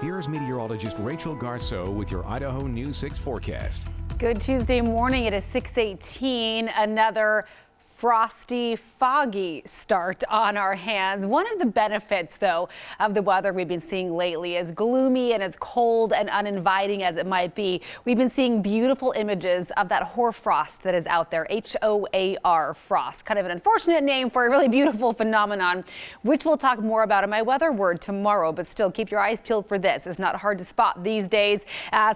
Here's meteorologist Rachel Garceau with your Idaho News 6 forecast. Good Tuesday morning. It is 6:18. Another frosty, foggy start on our hands. One of the benefits, though, of the weather we've been seeing lately, as gloomy and as cold and uninviting as it might be, we've been seeing beautiful images of that hoarfrost that is out there, H-O-A-R, frost. Kind of an unfortunate name for a really beautiful phenomenon, which we'll talk more about in my weather word tomorrow. But still, keep your eyes peeled for this. It's not hard to spot these days.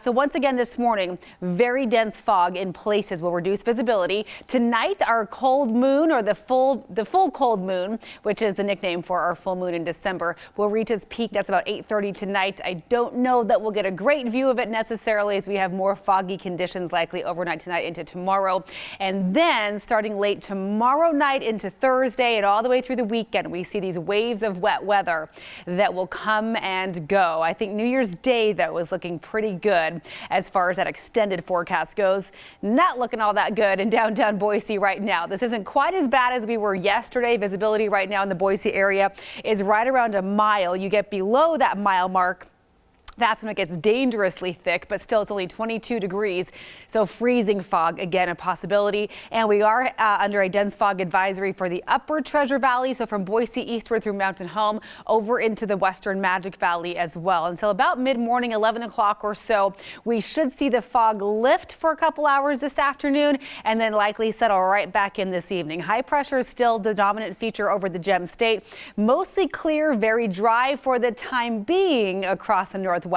So once again this morning, very dense fog in places will reduce visibility. Tonight, our cold moon, or the full cold moon, which is the nickname for our full moon in December, will reach its peak. That's about 8:30 tonight. I don't know that we'll get a great view of it necessarily, as we have more foggy conditions likely overnight tonight into tomorrow. And then starting late tomorrow night into Thursday and all the way through the weekend, we see these waves of wet weather that will come and go. I think New Year's Day, though, is looking pretty good as far as that extended forecast goes. Not looking all that good in downtown Boise right now. This isn't quite as bad as we were yesterday. Visibility right now in the Boise area is right around a mile. You get below that mile mark, that's when it gets dangerously thick, but still it's only 22 degrees. So freezing fog, again, a possibility. And we are under a dense fog advisory for the upper Treasure Valley. So from Boise eastward through Mountain Home over into the western Magic Valley as well. Until about mid-morning, 11 o'clock or so, we should see the fog lift for a couple hours this afternoon and then likely settle right back in this evening. High pressure is still the dominant feature over the Gem State. Mostly clear, very dry for the time being across the northwest.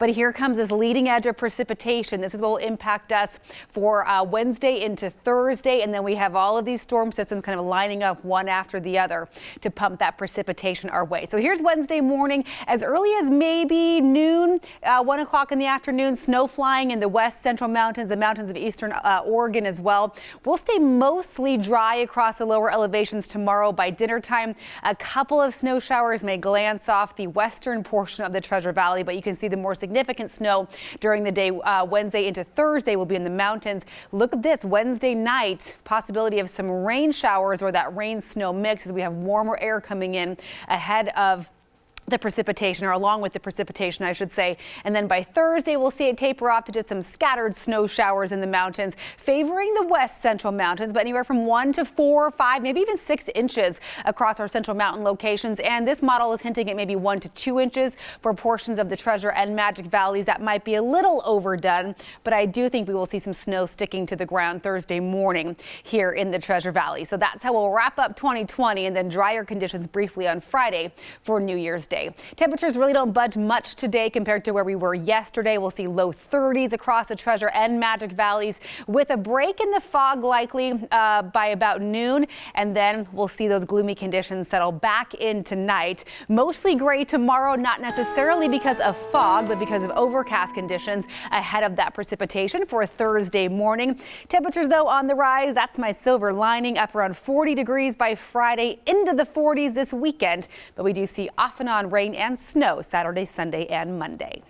But here comes this leading edge of precipitation. This is what will impact us for Wednesday into Thursday. And then we have all of these storm systems kind of lining up one after the other to pump that precipitation our way. So here's Wednesday morning, as early as maybe noon, 1 o'clock in the afternoon, snow flying in the west central mountains, the mountains of eastern Oregon as well. We'll stay mostly dry across the lower elevations tomorrow by dinner time. A couple of snow showers may glance off the western portion of the Treasure Valley, but you can see the more significant snow during the day. Wednesday into Thursday will be in the mountains. Look at this Wednesday night, possibility of some rain showers or that rain snow mix as we have warmer air coming in ahead of the precipitation, or along with the precipitation, I should say. And then by Thursday, we'll see it taper off to just some scattered snow showers in the mountains, favoring the west central mountains, but anywhere from 1 to 4, 5, maybe even 6 inches across our central mountain locations. And this model is hinting at maybe 1 to 2 inches for portions of the Treasure and Magic Valleys. That might be a little overdone, but I do think we will see some snow sticking to the ground Thursday morning here in the Treasure Valley. So that's how we'll wrap up 2020, and then drier conditions briefly on Friday for New Year's Day. Temperatures really don't budge much today compared to where we were yesterday. We'll see low 30s across the Treasure and Magic Valleys, with a break in the fog likely by about noon. And then we'll see those gloomy conditions settle back in tonight. Mostly gray tomorrow, not necessarily because of fog, but because of overcast conditions ahead of that precipitation for Thursday morning. Temperatures, though, on the rise. That's my silver lining, up around 40 degrees by Friday, into the 40s this weekend. But we do see off and on rain and snow Saturday, Sunday, and Monday.